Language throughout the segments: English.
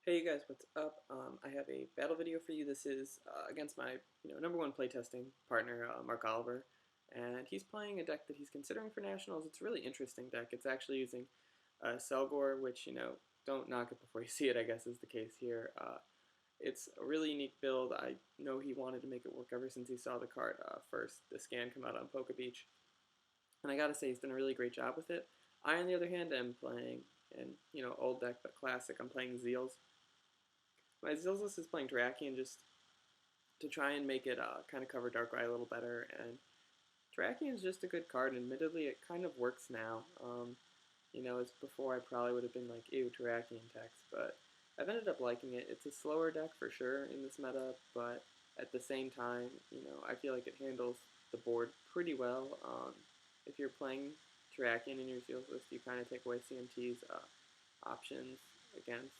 Hey you guys, what's up? I have a battle video for you. This is against my number one playtesting partner, Mark Oliver, and he's playing a deck that he's considering for nationals. It's a really interesting deck. It's actually using Accelgor, which don't knock it before you see it, I guess is the case here. It's a really unique build. I know he wanted to make it work ever since he saw the card first, the scan come out on Poke Beach, and I gotta say he's done a really great job with it. I, on the other hand, am playing an old deck but classic. I'm playing Zeels. My Zeals list is playing Drakian just to try and make it kind of cover Darkrai a little better, and Drakian is just a good card. Admittedly, it kind of works now. As before I probably would have been like, ew, Drakian text, but I've ended up liking it. It's a slower deck for sure in this meta, but at the same time, I feel like it handles the board pretty well. If you're playing Drakian in your Zeals list, you kind of take away CMT's options against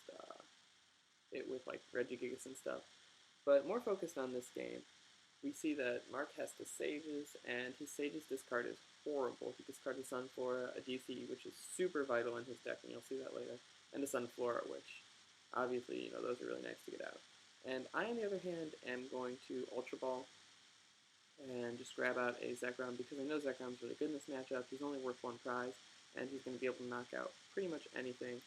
it with like Regigigas and stuff. But more focused on this game, we see that Mark has to Sages, and his Sages discard is horrible. He discarded Sunflora, a DCE, which is super vital in his deck, and you'll see that later, and a Sunflora, which obviously, those are really nice to get out. And I, on the other hand, am going to Ultra Ball and just grab out a Zekrom because I know Zekrom's really good in this matchup. He's only worth one prize, and he's going to be able to knock out pretty much anything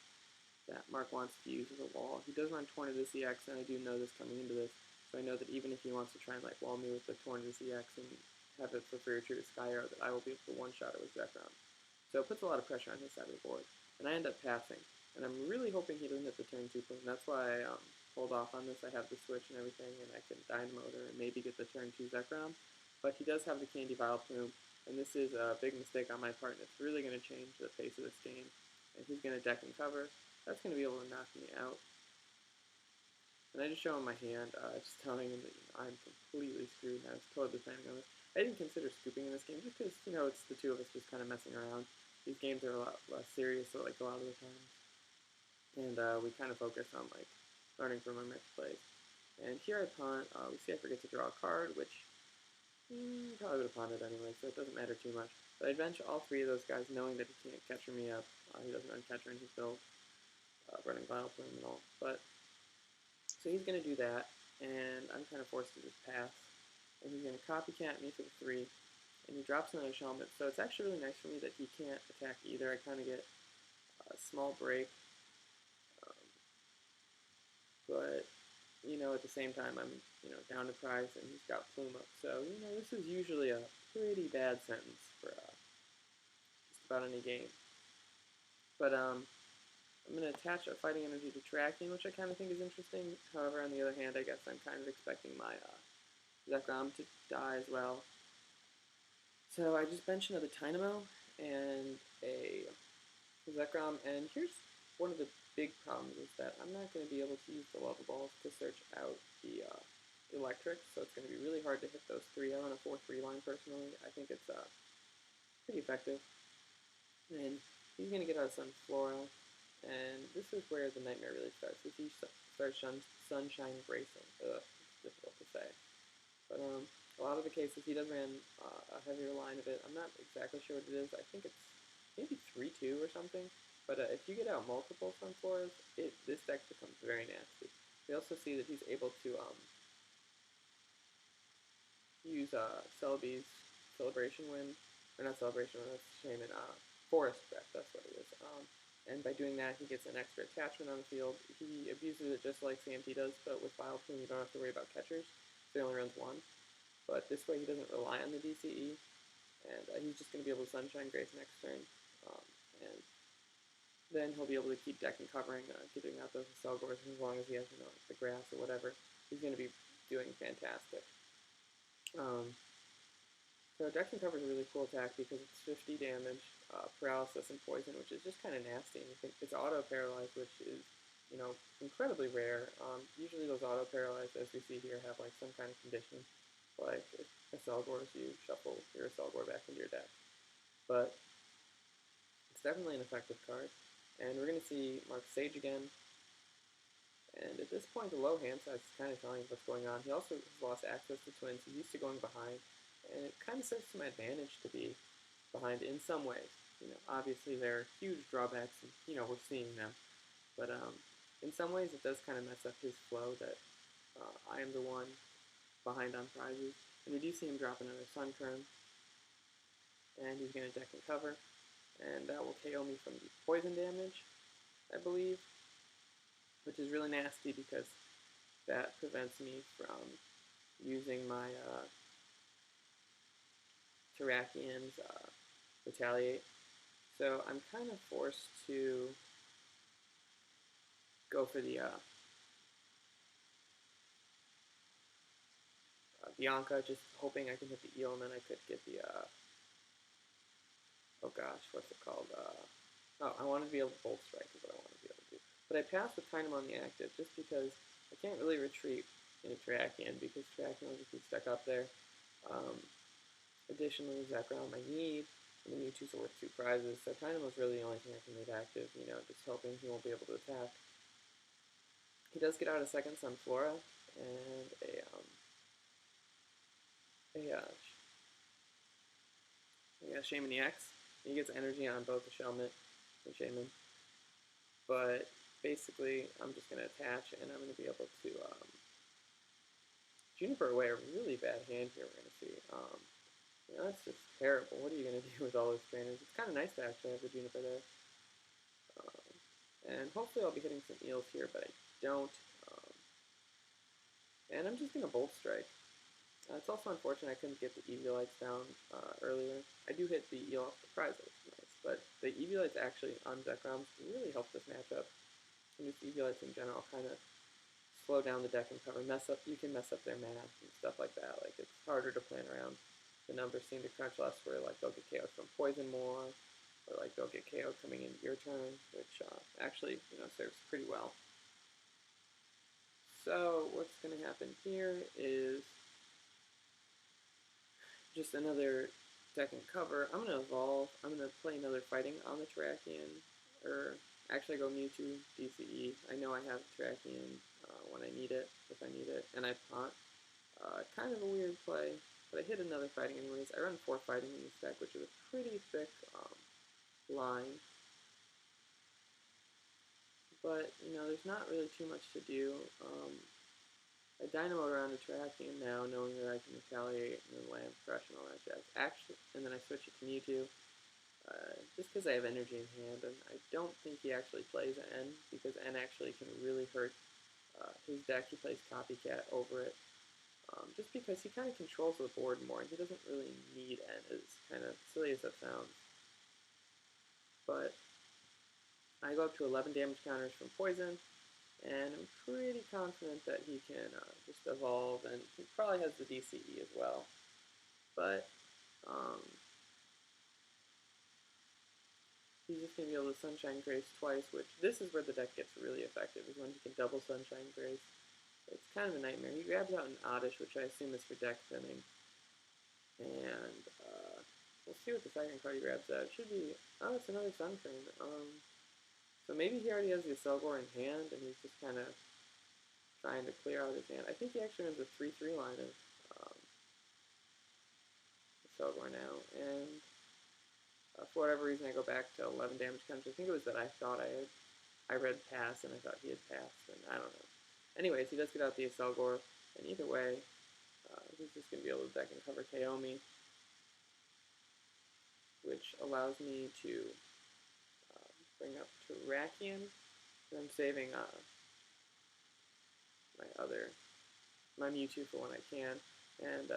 that Mark wants to use as a wall. He does run Tornadus EX, and I do know this coming into this, so I know that even if he wants to try and like wall me with the Tornadus EX and have it for Fairy True to Sky Arrow, that I will be able to one-shot it with Zekrom. So it puts a lot of pressure on his side of the board, and I end up passing. And I'm really hoping he doesn't hit the turn 2 play, and that's why I hold off on this. I have the switch and everything, and I can Dynamotor and maybe get the turn 2 Zekrom. But he does have the Candy Vileplume, and this is a big mistake on my part, and it's really going to change the pace of this game. And he's going to deck and cover. That's going to be able to knock me out. And I just show him my hand, just telling him that I'm completely screwed, and I was totally planning on this. I didn't consider scooping in this game just because, it's the two of us just kind of messing around. These games are a lot less serious, so like a lot of the times. And we kind of focus on like learning from our match plays. And here I punt. We see I forget to draw a card, which probably would have punted anyway, so it doesn't matter too much. But I bench all three of those guys knowing that he can't catcher me up. He doesn't run catcher in his build, running Vileplume and all. But so he's going to do that, and I'm kind of forced to just pass. And he's going to copycat me for the 3, and he drops another Shelmet. So it's actually really nice for me that he can't attack either. I kind of get a small break, um, but at the same time, I'm down to prize, and he's got Plume up. So this is usually a pretty bad sentence for just about any game. But I'm going to attach a Fighting Energy to Tracking, which I kind of think is interesting. However, on the other hand, I guess I'm kind of expecting my Zekrom to die as well. So I just bench another Dynamo and a Zekrom, and here's one of the big problems is that I'm not going to be able to use the Lava Balls to search out the Electric, so it's going to be really hard to hit those 3. I run a 4-3 line personally. I think it's pretty effective. And he's going to get out Sunflora, and this is where the nightmare really starts. If he starts Sunshine Bracing, it's difficult to say. But a lot of the cases, he does run a heavier line of it. I'm not exactly sure what it is. I think it's maybe 3-2 or something. But if you get out multiple Sunfloras, this deck becomes very nasty. We also see that he's able to use Celebi's Celebration Wind, or not Celebration Wind, that's a shame, and Forest Breath, that's what it is. And by doing that, he gets an extra attachment on the field. He abuses it just like CMT does, but with Vileplume, you don't have to worry about catchers, so he only runs 1. But this way, he doesn't rely on the DCE, and he's just going to be able to Sunshine Grace next turn. And then he'll be able to keep deck and covering, getting out those Accelgors as long as he has, the grass or whatever. He's going to be doing fantastic. So deck and cover is a really cool attack because it's 50 damage, paralysis, and poison, which is just kind of nasty. And I think it's auto-paralyzed, which is, incredibly rare. Usually those auto-paralyzed, as we see here, have like some kind of condition. Like Accelgor, you shuffle your Accelgor back into your deck. But it's definitely an effective card. And we're going to see Mark Sage again. And at this point, the low hand size is kind of telling us what's going on. He also has lost access to Twins. He's used to going behind. And it kind of serves to my advantage to be behind in some ways. Obviously there are huge drawbacks, and, we're seeing them. But in some ways it does kind of mess up his flow that I am the one behind on prizes. And we do see him drop another Sun Kern, and he's going to deck and cover, and that will KO me from the poison damage, I believe, which is really nasty because that prevents me from using my Terrakian's Retaliate. So I'm kind of forced to go for the Bianca, just hoping I can hit the eel, and then I could get the, oh gosh, what's it called? Oh, I wanted to be able to Bolt Strike is what I wanted to be able to do. But I passed with Tynam on the active just because I can't really retreat in a Terrakian because Terrakian will just be stuck up there. Additionally, Zekrom I need, and the Mewtwo's are worth 2 prizes, so Tynam was really the only thing I can leave active, you know, just hoping he won't be able to attack. He does get out a second Sunflora, and a Shaman EX. He gets energy on both the Shelmet and Shaman. But basically, I'm just going to attach, and I'm going to be able to Juniper away a really bad hand here we're going to see. You know, that's just terrible. What are you going to do with all those trainers? It's kind of nice to actually have the Juniper there. And hopefully I'll be hitting some eels here, but I don't. And I'm just going to Bolt Strike. It's also unfortunate I couldn't get the Eviolites down earlier. I do hit the eel off the prize, which is nice, but the Eviolites actually on Zekrom really help this matchup. And just Eviolites in general kind of slow down the deck and cover, you can mess up their math and stuff like that. Like, it's harder to plan around. The numbers seem to crunch less where, like, they'll get KO'd from poison more, or, like, they'll get KO'd coming into your turn, which actually, you know, serves pretty well. So, what's going to happen here is just another deck and cover. I'm going to evolve. I'm going to play another fighting on the Terrakian, or actually go Mewtwo, DCE. I know I have Terrakian when I need it, if I need it, and I Pont. Kind of a weird play, but I hit another fighting anyways. I run 4 fighting in this deck, which is a pretty thick line. But, you know, there's not really too much to do. I Dynamo around a Terrakian now, knowing that I can retaliate and then land crush and all that jazz. Actually, and then I switch it to Mewtwo, just because I have energy in hand, and I don't think he actually plays N, because N actually can really hurt his deck. He plays Copycat over it, just because he kind of controls the board more, and he doesn't really need N, as kind of silly as that sounds. But I go up to 11 damage counters from Poison, and I'm pretty confident that he can just evolve, and he probably has the DCE as well. But he's just going to be able to Sunshine Grace twice, which this is where the deck gets really effective, is when he can double Sunshine Grace. It's kind of a nightmare. He grabs out an Oddish, which I assume is for deck thinning. And we'll see what the second card he grabs out. It should be, oh, it's another Sun Kern. So maybe he already has the Accelgor in hand, and he's just kind of trying to clear out his hand. I think he actually runs a 3-3 line of Accelgor now, and for whatever reason I go back to 11 damage counters. I think it was that I thought I read pass, and I thought he had passed, and I don't know. Anyways, he does get out the Accelgor, and either way, he's just going to be able to deck and cover KO me, which allows me to bring up Terrakian, and I'm saving my Mewtwo for when I can, and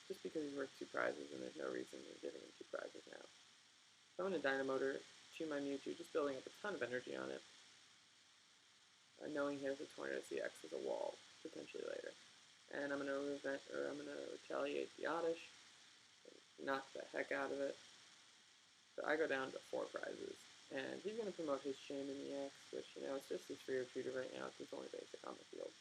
just because he's worth 2 prizes, and there's no reason in giving him 2 prizes now. So I'm going to Dynamotor to my Mewtwo, just building up a ton of energy on it, knowing he has a Tornado CX as a wall, potentially later. And I'm going to retaliate the Oddish, knock the heck out of it. So I go down to 4 prizes. And he's going to promote his Shaman EX, which, you know, it's just his free retreater right now. It's his only basic on the field.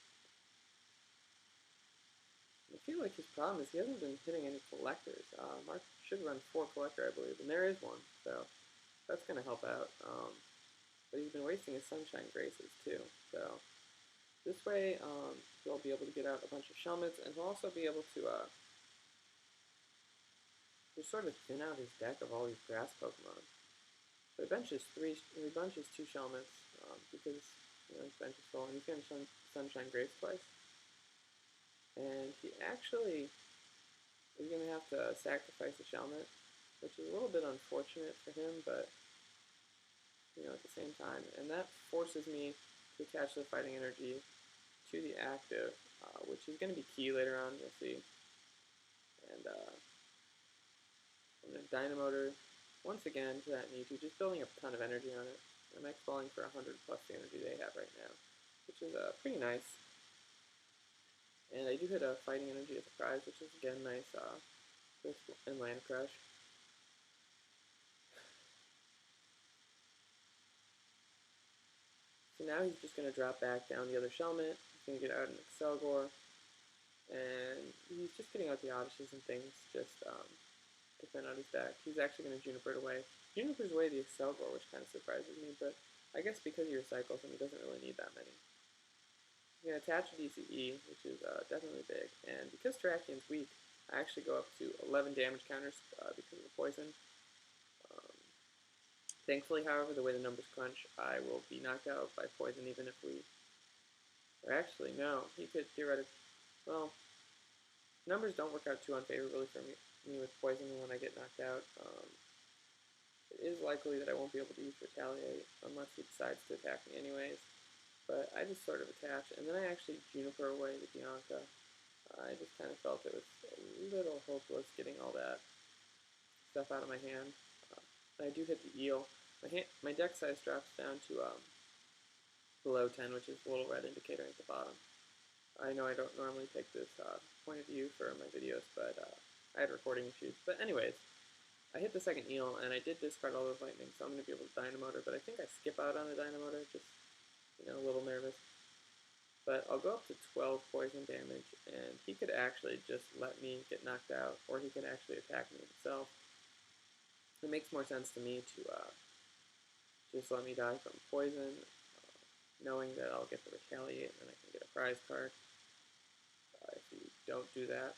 I feel like his problem is he hasn't been hitting any collectors. Mark should run 4 collector, I believe, and there is one, so that's going to help out. But he's been wasting his Sunshine Graces, too. So this way, he'll be able to get out a bunch of Shelmets, and he'll also be able to just sort of thin out his deck of all these grass Pokemon. So he benches 2 Shelmets, because His bench is full, and he's going to Sunshine Grace twice. And he actually is going to have to sacrifice a Shelmet, which is a little bit unfortunate for him, but at the same time. And that forces me to attach the fighting energy to the active, which is going to be key later on, you'll see. And I'm going to Dynamotor once again to that need to, just building a ton of energy on it. I'm X-balling for 100 plus the energy they have right now, which is pretty nice. And I do hit a fighting energy as a prize, which is again nice in land crush. So now he's just going to drop back down the other Shelmet. He's going to get out an Accelgor. And he's just getting out the Odysseys and things just to thin out his deck. He's actually going to Juniper it away. Juniper's away the Accelgor, which kind of surprises me, but I guess because of your cycles, and he doesn't really need that many. He's going to attach a DCE, which is definitely big. And because Terrakian's weak, I actually go up to 11 damage counters because of the poison. Thankfully, however, the way the numbers crunch, I will be knocked out by poison even if we... Or actually, no. He could theoretically... Well, numbers don't work out too unfavorably for me with poison when I get knocked out. It is likely that I won't be able to use Retaliate unless he decides to attack me anyways. But I just sort of attach, and then I actually Juniper away the Bianca. I just kind of felt it was a little hopeless getting all that stuff out of my hand. I do hit the eel. My deck size drops down to below 10, which is the little red indicator at the bottom. I know I don't normally take this point of view for my videos, but I had recording issues. But anyways, I hit the second eel, and I did discard all those lightning, so I'm going to be able to Dynamotor, but I think I skip out on the Dynamotor, just, a little nervous. But I'll go up to 12 poison damage, and he could actually just let me get knocked out, or he could actually attack me himself. It makes more sense to me to just let me die from poison, knowing that I'll get the Retaliate, and then I can get a prize card if you don't do that.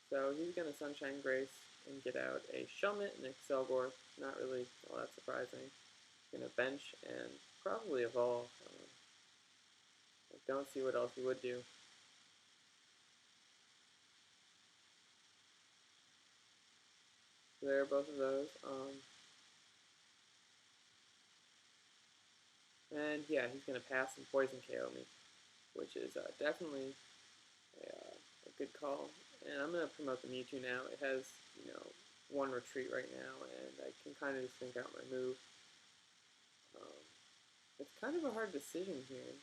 So he's going to Sunshine Grace and get out a Shelmet and Accelgor. Not really all that surprising. He's going to bench and probably evolve. I don't see what else he would do. So there are both of those. And yeah, he's going to pass and poison KO me, which is definitely a good call. And I'm going to promote the Mewtwo now. It has, one retreat right now, and I can kind of just think out my move. It's kind of a hard decision here.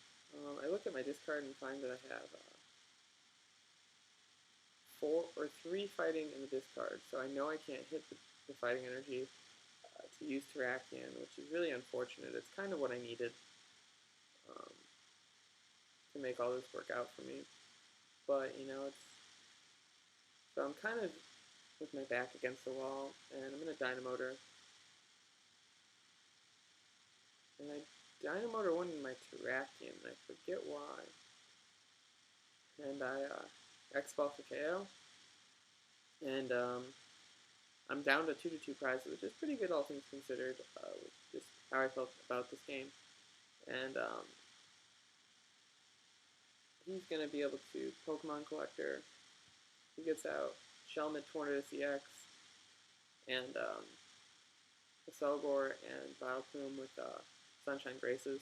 I look at my discard and find that I have 4 or 3 fighting in the discard, so I know I can't hit the fighting energy to use Terrakian, which is really unfortunate. It's kind of what I needed to make all this work out for me. But, so I'm kind of with my back against the wall, and I'm going to Dynamotor. And I Dynamotor one in my Terrakian, and I forget why. And I X-Ball for KO. And I'm down to 2-2 prizes, which is pretty good all things considered, with just how I felt about this game. And he's going to be able to Pokemon Collector. He gets out Shelmet Tornado CX, and Accelgor and Vileplume with Sunshine Graces.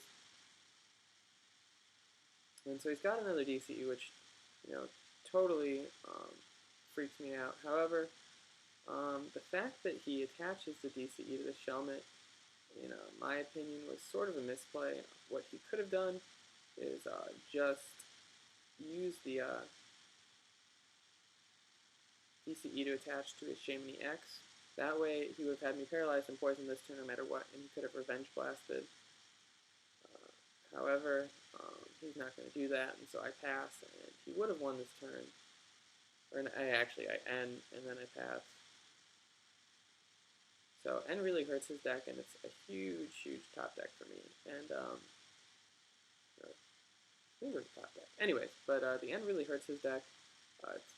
And so he's got another DCE, which, totally freaks me out. However, the fact that he attaches the DCE to the Shelmet, my opinion, was sort of a misplay. What he could have done is just use the DCE to attach to his Shaymin X. That way, he would have had me paralyzed and poisoned this turn no matter what, and he could have Revenge Blasted. However, he's not going to do that, and so I pass, and he would have won this turn. Or I end, and then I pass. So N really hurts his deck, and it's a huge, huge top deck for me. And I think it was top deck. Anyways, but the N really hurts his deck. It's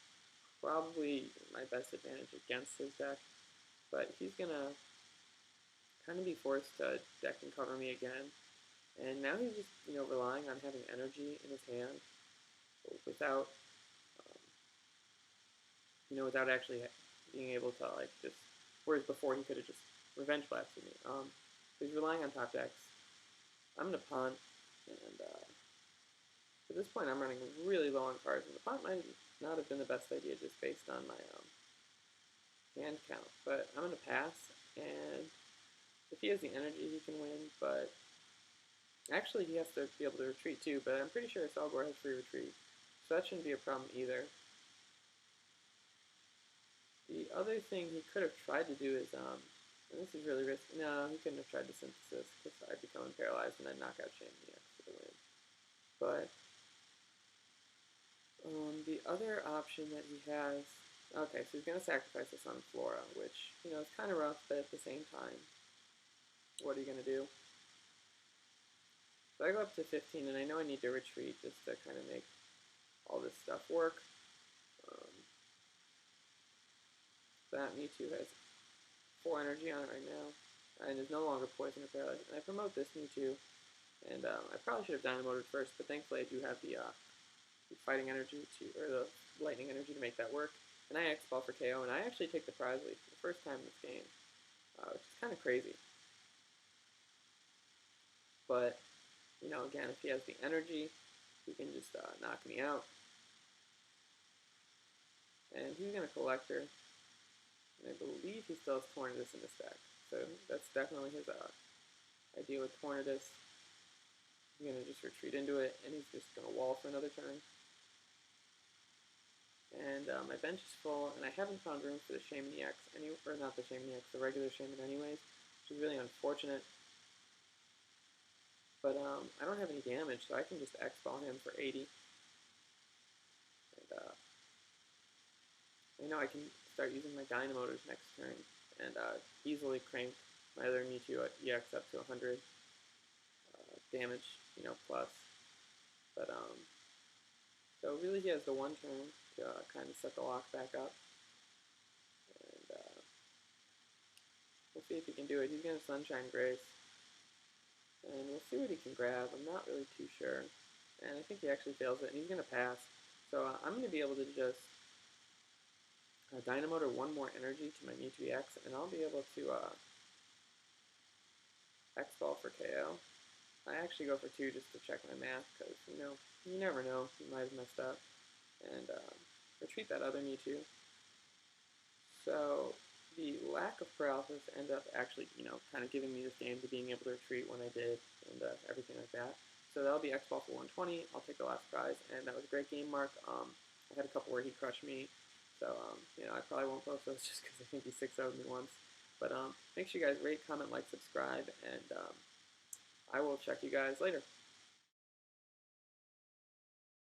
probably my best advantage against his deck. But he's gonna kind of be forced to deck and cover me again. And now he's just, relying on having energy in his hand without, um, without actually being able to, like, just, whereas before he could have just revenge blasted me. So he's relying on top decks. I'm going to punt, and at this point I'm running really low on cards, and the punt might not have been the best idea just based on my hand count. But I'm going to pass, and if he has the energy, he can win, but actually he has to be able to retreat too, but I'm pretty sure Accelgor has free retreat, so that shouldn't be a problem either. The other thing he could have tried to do is, and this is really risky, no, he couldn't have tried to synthesis, because I'd become paralyzed and I'd knock out Shaman EX for the win. But, the other option that he has, okay, so he's going to sacrifice the Sunflora, which, is kind of rough, but at the same time, what are you going to do? So I go up to 15, and I know I need to retreat just to kind of make all this stuff work. That Mewtwo has 4 energy on it right now, and is no longer poison or paralyzed. And I promote this Mewtwo, and I probably should have Dynamoted first, but thankfully I do have the fighting energy or the lightning energy to make that work. And I X-Ball for KO, and I actually take the prize lead for the first time in this game, which is kind of crazy. But, again, if he has the energy, he can just knock me out. And he's going to Collector, and I believe he still has Tornadus in his deck. So that's definitely his idea with Tornadus. He's going to just retreat into it, and he's just going to wall for another turn. And my bench is full, and I haven't found room for the Shaman EX, or not the Shaman EX, the regular Shaman anyways, which is really unfortunate. But I don't have any damage, so I can just X-Ball him for 80. And I know I can start using my Dynamotors next turn, and easily crank my other Mewtwo at EX up to 100 damage, plus. But so really he has the one turn to kind of set the lock back up. And we'll see if he can do it. He's going to Sunshine Grace. And we'll see what he can grab. I'm not really too sure. And I think he actually fails it, and he's going to pass. So I'm going to be able to just Dynamotor one more energy to my Mewtwo EX, and I'll be able to X-Ball for KO. I actually go for 2 just to check my math, because, you never know, he might have messed up. And retreat that other Mewtwo. So the lack of paralysis ended up actually, kind of giving me this game to being able to retreat when I did, and everything like that. So that'll be X-Ball for 120. I'll take the last prize, and that was a great game, Mark. I had a couple where he crushed me, so I probably won't post those just because I think he 6-0'd me once. But make sure you guys rate, comment, like, subscribe, and I will check you guys later.